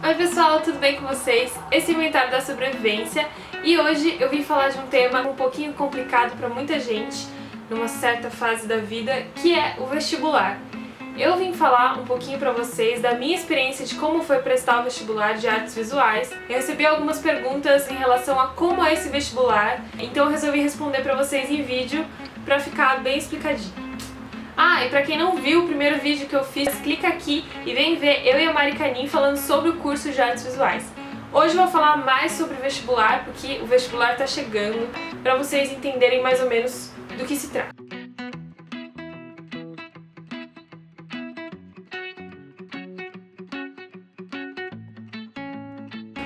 Oi pessoal, tudo bem com vocês? Esse é o Inventário da Sobrevivência e hoje eu vim falar de um tema um pouquinho complicado para muita gente numa certa fase da vida, que é o vestibular. Eu vim falar um pouquinho para vocês da minha experiência de como foi prestar o vestibular de artes visuais. Eu recebi algumas perguntas em relação a como é esse vestibular, então eu resolvi responder para vocês em vídeo para ficar bem explicadinho. E pra quem não viu o primeiro vídeo que eu fiz, clica aqui e vem ver eu e a Mari Canin falando sobre o curso de artes visuais. Hoje eu vou falar mais sobre o vestibular, porque o vestibular tá chegando, pra vocês entenderem mais ou menos do que se trata.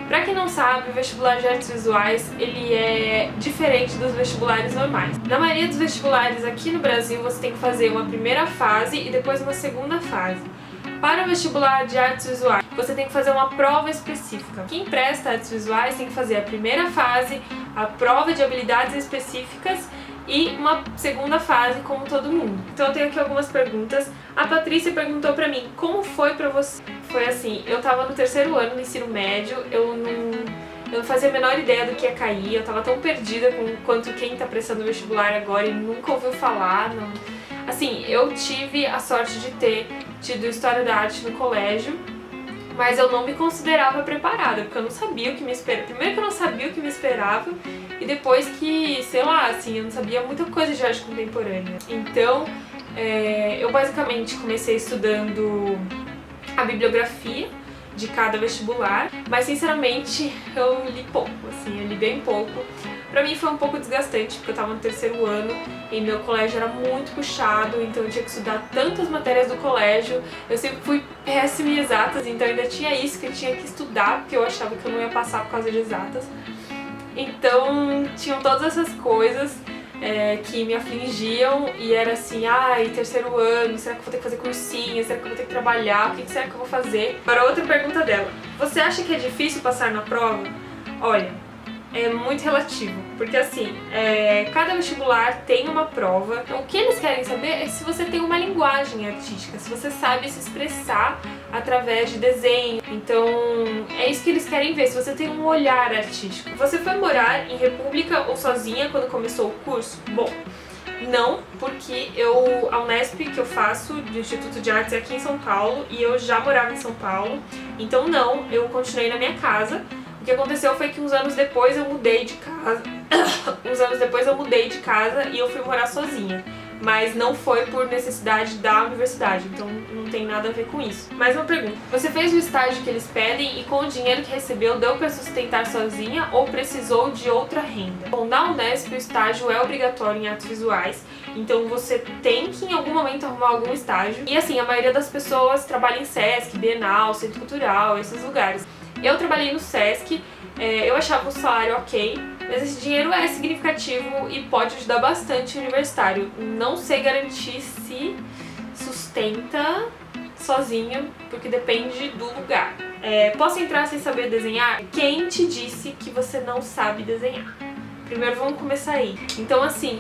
Pra quem não sabe, o vestibular de artes visuais, ele é diferente dos vestibulares normais. Na maioria dos vestibulares aqui no Brasil, você tem que fazer uma primeira fase e depois uma segunda fase. Para o vestibular de artes visuais, você tem que fazer uma prova específica. Quem presta artes visuais tem que fazer a primeira fase, a prova de habilidades específicas e uma segunda fase, como todo mundo. Então eu tenho aqui algumas perguntas. A Patrícia perguntou pra mim, como foi pra você? Foi assim, eu tava no terceiro ano do ensino médio, eu não fazia a menor ideia do que ia cair, eu tava tão perdida quanto quem tá prestando vestibular agora e nunca ouviu falar. Não. Assim, eu tive a sorte de ter tido História da Arte no colégio, mas eu não me considerava preparada, porque eu não sabia o que me esperava. Primeiro que eu não sabia o que me esperava, e depois que, sei lá, assim, eu não sabia muita coisa de arte contemporânea. Então, eu basicamente comecei estudando a bibliografia de cada vestibular, mas sinceramente eu li pouco, assim, eu li bem pouco. Pra mim foi um pouco desgastante, porque eu tava no terceiro ano e meu colégio era muito puxado, então eu tinha que estudar tantas matérias do colégio. Eu sempre fui péssima em exatas, então ainda tinha isso que eu tinha que estudar, porque eu achava que eu não ia passar por causa de exatas. Então tinham todas essas coisas que me afligiam e era assim, terceiro ano, será que eu vou ter que fazer cursinho? Será que eu vou ter que trabalhar? O que será que eu vou fazer? Para outra pergunta dela, você acha que é difícil passar na prova? Olha, é muito relativo, porque assim, cada vestibular tem uma prova. Então, o que eles querem saber é se você tem uma linguagem artística, se você sabe se expressar através de desenho. Então, é isso que eles querem ver, se você tem um olhar artístico. Você foi morar em República ou sozinha quando começou o curso? Bom, não, porque a Unesp que eu faço, do Instituto de Artes, é aqui em São Paulo, e eu já morava em São Paulo. Então não, eu continuei na minha casa. O que aconteceu foi que uns anos depois eu mudei de casa. E eu fui morar sozinha. Mas não foi por necessidade da universidade, então não tem nada a ver com isso. Mais uma pergunta. Você fez o estágio que eles pedem e com o dinheiro que recebeu deu para sustentar sozinha ou precisou de outra renda? Bom, na Unesp o estágio é obrigatório em artes visuais, então você tem que em algum momento arrumar algum estágio. E assim, a maioria das pessoas trabalha em Sesc, Bienal, Centro Cultural, esses lugares. Eu trabalhei no Sesc, eu achava o salário ok, mas esse dinheiro é significativo e pode ajudar bastante o universitário. Não sei garantir se sustenta sozinho, porque depende do lugar. Posso entrar sem saber desenhar? Quem te disse que você não sabe desenhar? Primeiro vamos começar aí. Então assim,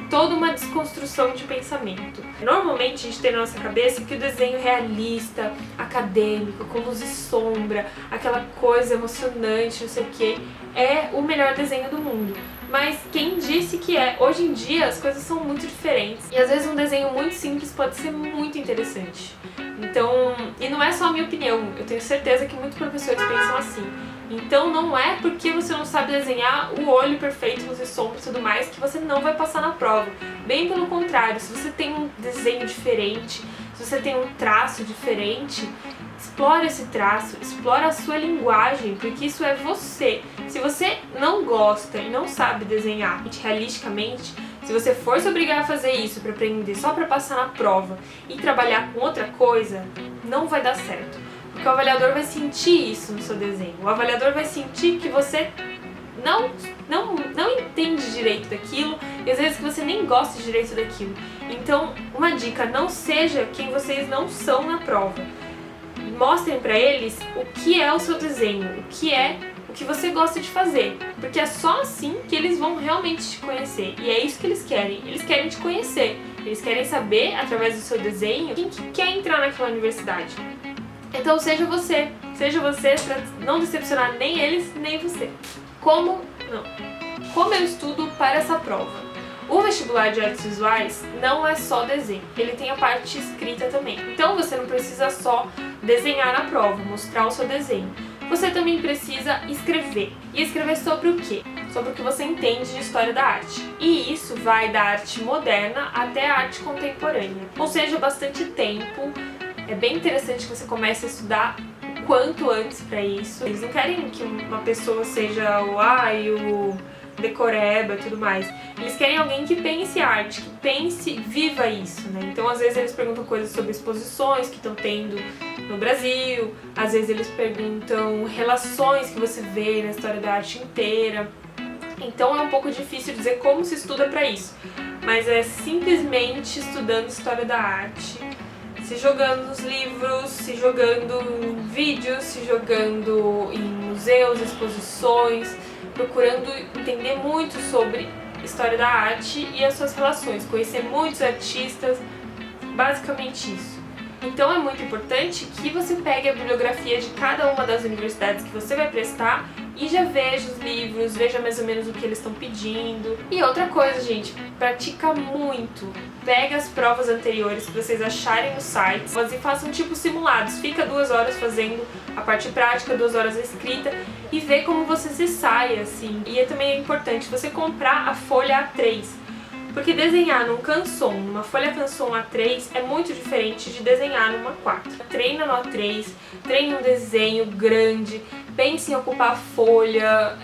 toda uma desconstrução de pensamento. Normalmente a gente tem na nossa cabeça que o desenho realista, acadêmico, com luz e sombra, aquela coisa emocionante, não sei o que, é o melhor desenho do mundo. Mas quem disse que é? Hoje em dia as coisas são muito diferentes e às vezes um desenho muito simples pode ser muito interessante. Então, e não é só a minha opinião, eu tenho certeza que muitos professores pensam assim. Então não é porque você não sabe desenhar o olho perfeito, luz e sombra e tudo mais, que você não vai passar na prova. Bem pelo contrário, se você tem um desenho diferente, se você tem um traço diferente, explora esse traço, explora a sua linguagem, porque isso é você. Se você não gosta e não sabe desenhar realisticamente, se você for se obrigar a fazer isso para aprender só para passar na prova e trabalhar com outra coisa, não vai dar certo. Porque o avaliador vai sentir isso no seu desenho. O avaliador vai sentir que você não entende direito daquilo e às vezes que você nem gosta direito daquilo. Então, uma dica, não seja quem vocês não são na prova. Mostrem para eles o que é o seu desenho, o que você gosta de fazer, porque é só assim que eles vão realmente te conhecer, e é isso que eles querem te conhecer, eles querem saber, através do seu desenho, quem que quer entrar naquela universidade. Então seja você pra não decepcionar nem eles, nem você. Como eu estudo para essa prova? O vestibular de artes visuais não é só desenho, ele tem a parte escrita também. Então você não precisa só desenhar na prova, mostrar o seu desenho. Você também precisa escrever. E escrever sobre o quê? Sobre o que você entende de história da arte. E isso vai da arte moderna até a arte contemporânea. Ou seja, bastante tempo. É bem interessante que você comece a estudar o quanto antes para isso. Eles não querem que uma pessoa seja o decoreba e tudo mais. Eles querem alguém que pense arte, que viva isso, né? Então, às vezes, eles perguntam coisas sobre exposições que estão tendo no Brasil, às vezes eles perguntam relações que você vê na história da arte inteira. Então, é um pouco difícil dizer como se estuda para isso, mas é simplesmente estudando história da arte, se jogando nos livros, se jogando em vídeos, se jogando em museus, exposições, procurando entender muito sobre história da arte e as suas relações, conhecer muitos artistas, basicamente isso. Então é muito importante que você pegue a bibliografia de cada uma das universidades que você vai prestar e já veja os livros, veja mais ou menos o que eles estão pedindo. E outra coisa, gente, pratica muito. Pega as provas anteriores que vocês acharem no site e façam tipo simulados. Fica 2 horas fazendo a parte prática, 2 horas a escrita e vê como você se sai, assim. E também é importante você comprar a folha A3. Porque desenhar num canson, numa folha canson A3, é muito diferente de desenhar numa 4. Treina no A3, treine um desenho grande, pense em ocupar a folha,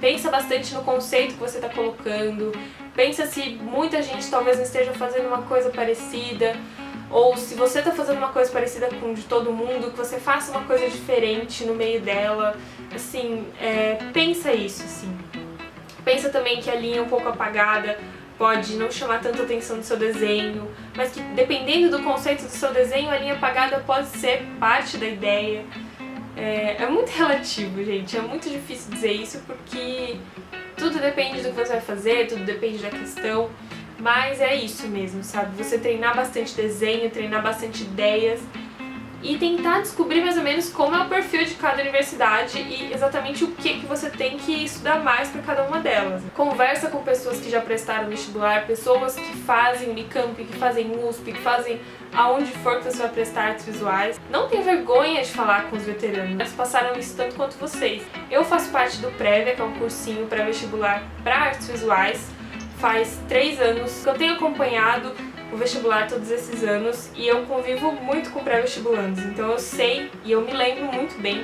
pensa bastante no conceito que você está colocando, pensa se muita gente talvez não esteja fazendo uma coisa parecida, ou se você está fazendo uma coisa parecida com de todo mundo, que você faça uma coisa diferente no meio dela, assim, pensa isso, assim. Pensa também que a linha um pouco apagada pode não chamar tanta atenção do seu desenho, mas que dependendo do conceito do seu desenho, a linha apagada pode ser parte da ideia. É muito relativo, gente, é muito difícil dizer isso porque tudo depende do que você vai fazer, tudo depende da questão, mas é isso mesmo, sabe? Você treinar bastante desenho, treinar bastante ideias e tentar descobrir mais ou menos como é o perfil de cada universidade e exatamente o que você tem que estudar mais para cada uma delas. Conversa com pessoas que já prestaram vestibular, pessoas que fazem Unicamp, que fazem USP, que fazem aonde for que você vai prestar artes visuais. Não tenha vergonha de falar com os veteranos, eles passaram isso tanto quanto vocês. Eu faço parte do Prévia, que é um cursinho pré-vestibular para artes visuais. Faz 3 anos que eu tenho acompanhado o vestibular todos esses anos e eu convivo muito com pré-vestibulandos, então eu sei e eu me lembro muito bem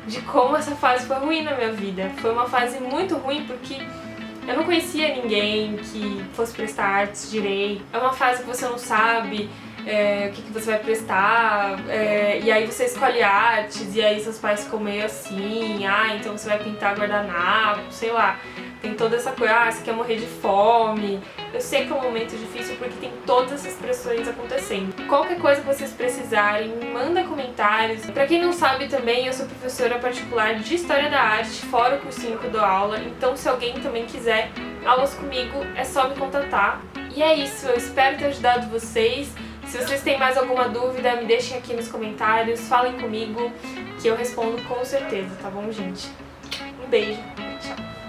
de como essa fase foi ruim na minha vida. Foi uma fase muito ruim porque eu não conhecia ninguém que fosse prestar artes direito. É uma fase que você não sabe o que você vai prestar, e aí você escolhe artes, e aí seus pais ficam meio assim, então você vai pintar guardanapo, sei lá. Tem toda essa coisa, você quer morrer de fome. Eu sei que é um momento difícil porque tem todas essas pressões acontecendo. Qualquer coisa que vocês precisarem, manda comentários. Pra quem não sabe também, eu sou professora particular de História da Arte, fora o cursinho que eu dou aula. Então se alguém também quiser aulas comigo, é só me contatar. E é isso, eu espero ter ajudado vocês. Se vocês têm mais alguma dúvida, me deixem aqui nos comentários, falem comigo, que eu respondo com certeza, tá bom, gente? Um beijo, tchau!